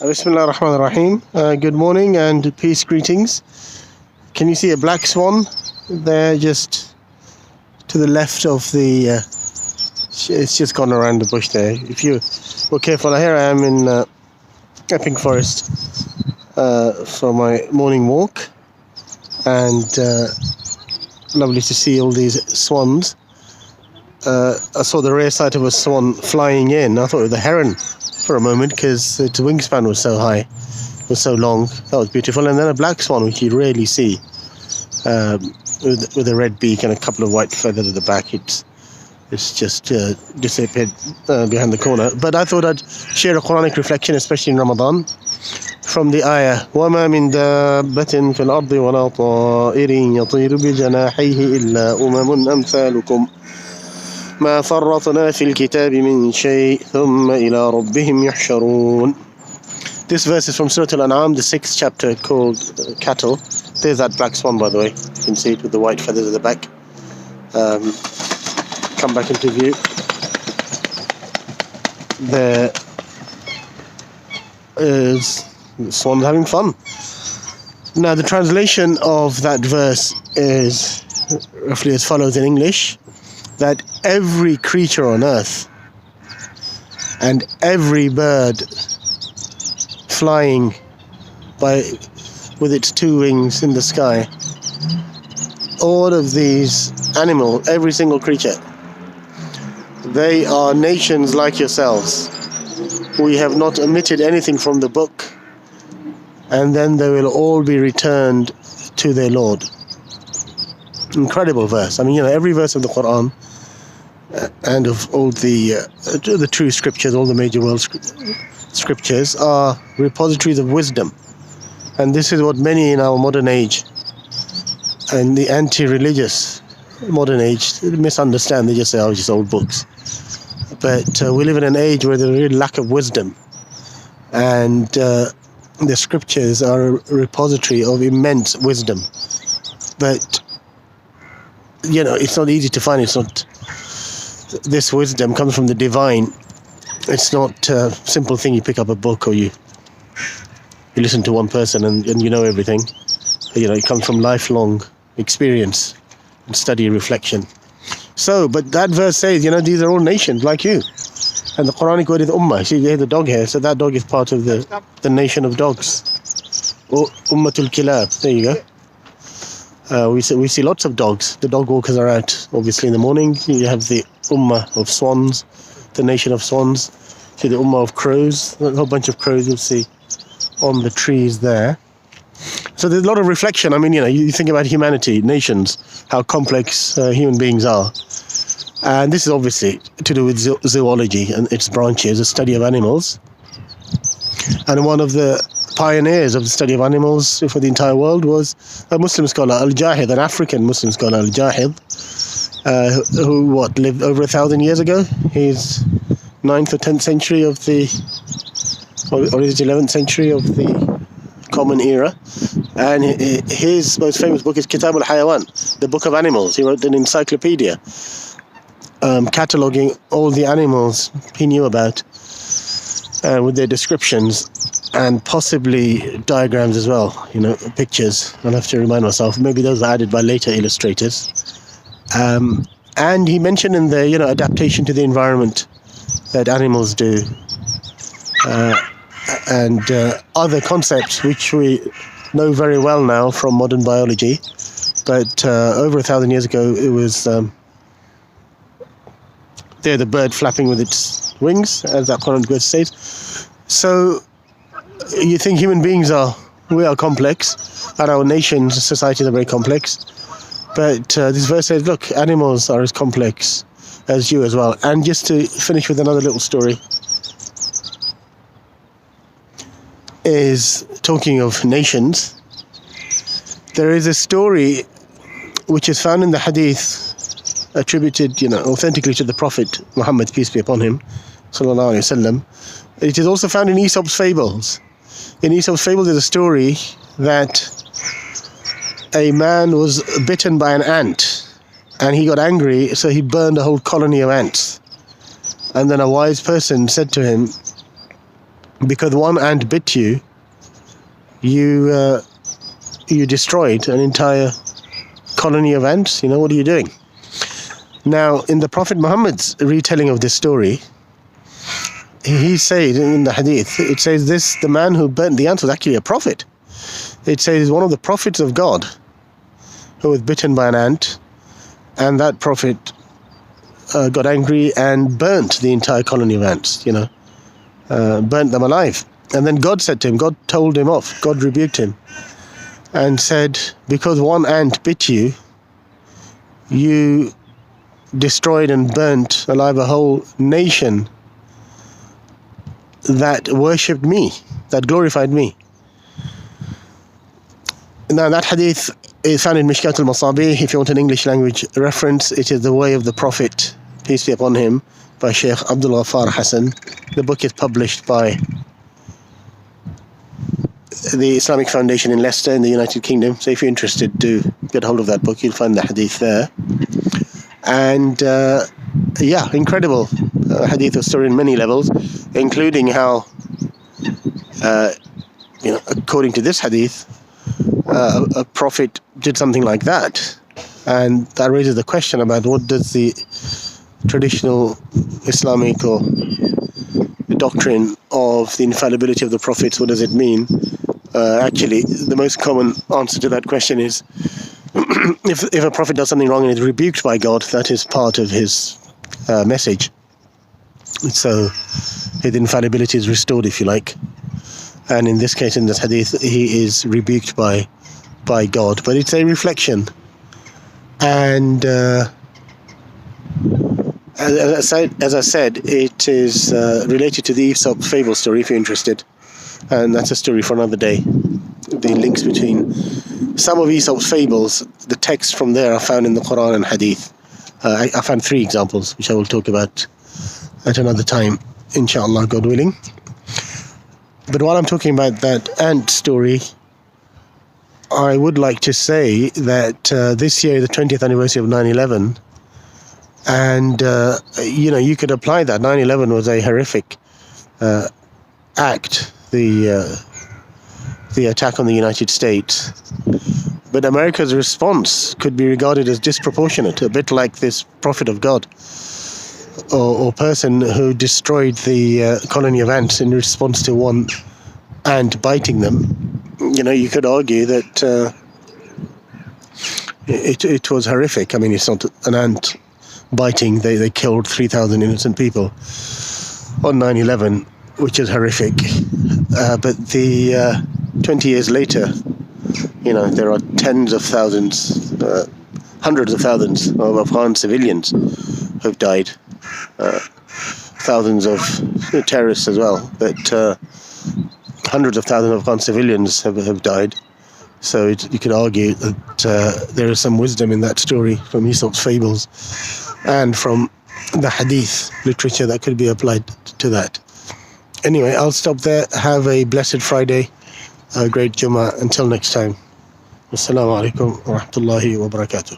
Bismillah ar-Rahman ar-Rahim. Good morning and peace greetings. Can you see a black swan there just to the left of the... it's just gone around the bush there. If you were careful, here I am in Epping Forest for my morning walk. And lovely to see all these swans. I saw the rare sight of a swan flying in. I thought it was a heron for a moment because its wingspan was so high, was so long. That was beautiful. And then a black swan, which you rarely see, with a red beak and a couple of white feathers at the back. It's just disappeared behind the corner. But I thought I'd share a Quranic reflection, especially in Ramadan, from the ayah وَمَا مِن دَابَّةٍ فِي الْأَرْضِ وَلَا طَائِرٍ يَطِيرُ بِجَنَاحَيْهِ إِلَّا أُمَمٌ أَمْثَالُكُمْ ما فرطنا في الكتاب من شيء ثم إلى ربهم يحشرون. This verse is from Surah Al-An'am, the 6th chapter, called Cattle. There's that black swan, by the way. You can see it with the white feathers at the back. Come back into view. There is the swan having fun. Now, the translation of that verse is roughly as follows in English: that every creature on earth and every bird flying with its two wings in the sky, all of these animals, every single creature, they are nations like yourselves. We have not omitted anything from the book, and then they will all be returned to their Lord. Incredible verse. I mean, every verse of the Qur'an and of all the true scriptures, all the major world scriptures, are repositories of wisdom. And this is what many in our modern age and the anti-religious modern age misunderstand. They just say, oh, just old books. But we live in an age where there's a real lack of wisdom, and the scriptures are a repository of immense wisdom. But it's not easy to find. It's not. This wisdom comes from the divine. It's not a simple thing. You pick up a book or you listen to one person and you know everything. It comes from lifelong experience and study and reflection. So, but that verse says, these are all nations like you. And the Quranic word is ummah. See, you hear the dog here. So that dog is part of the nation of dogs. Or ummatul kilab. There you go. We see lots of dogs. The dog walkers are out, obviously, in the morning. You have the ummah of swans, the nation of swans. See the ummah of crows, a whole bunch of crows you'll see on the trees there. So there's a lot of reflection. I mean, you think about humanity, nations, how complex human beings are. And this is obviously to do with zoology and its branches, the study of animals. And one of the pioneers of the study of animals for the entire world was a Muslim scholar, Al-Jahid, an African Muslim scholar, Al-Jahid, who lived over 1,000 years ago. He's 9th or 10th century of or is it 11th century of the Common Era. And his most famous book is Kitab al-Hayawan, the Book of Animals. He wrote an encyclopedia cataloguing all the animals he knew about, with their descriptions and possibly diagrams as well, pictures. I'll have to remind myself. Maybe those are added by later illustrators. And he mentioned in there, adaptation to the environment that animals do, and other concepts which we know very well now from modern biology. But over 1,000 years ago, it was there, the bird flapping with its wings, as that Quran verse says. So you think human beings we are complex, and our nations, societies are very complex. But this verse says, look, animals are as complex as you as well. And just to finish with another little story, is talking of nations. There is a story which is found in the hadith attributed, authentically to the Prophet Muhammad, peace be upon him, sallallahu alaihi wasallam. It is also found in Aesop's fables. In Aesop's fables, there's a story that a man was bitten by an ant, and he got angry, so he burned a whole colony of ants. And then a wise person said to him, because one ant bit you, you destroyed an entire colony of ants. What are you doing? Now, in the Prophet Muhammad's retelling of this story, he said in the hadith, it says the man who burnt the ants was actually a prophet. It says one of the prophets of God who was bitten by an ant, and that prophet got angry and burnt the entire colony of ants, burnt them alive. And then God said to him, God told him off, God rebuked him and said, because one ant bit you, you destroyed and burnt alive a whole nation that worshipped me, that glorified me. Now that hadith is found in Mishkat al-Masabih. If you want an English language reference, it is The Way of the Prophet, peace be upon him, by Sheikh Abdul Ghaffar Hassan. The book is published by the Islamic Foundation in Leicester in the United Kingdom. So if you're interested, do get hold of that book. You'll find the hadith there. And incredible hadith of story in many levels, including how, according to this hadith, a prophet did something like that. And that raises the question about what does the traditional Islamic or the doctrine of the infallibility of the prophets, what does it mean? Actually, the most common answer to that question is if a prophet does something wrong and is rebuked by God, that is part of his message. So his infallibility is restored, if you like. And in this case, in this hadith, he is rebuked by God. But it's a reflection. And as I said, it is related to the Aesop fable story, if you're interested. And that's a story for another day. The links between some of Aesop's fables, the texts from there are found in the Qur'an and Hadith. I found 3 examples, which I will talk about at another time, inshallah, God willing. But while I'm talking about that ant story, I would like to say that this year, the 20th anniversary of 9/11, and you could apply that. 9/11 was a horrific act, the attack on the United States. But America's response could be regarded as disproportionate, a bit like this prophet of God or person who destroyed the colony of ants in response to one ant biting them. You could argue that it was horrific. I mean, it's not an ant biting. They killed 3,000 innocent people on 9/11, which is horrific. But 20 years later, there are tens of thousands, hundreds of thousands of Afghan civilians who've died. Thousands of terrorists as well. But hundreds of thousands of Afghan civilians have died. So you could argue that there is some wisdom in that story from Aesop's fables and from the hadith literature that could be applied to that. Anyway, I'll stop there. Have a blessed Friday, a great Jummah. Until next time. Assalamu alaikum wa rahmatullahi wa barakatuh.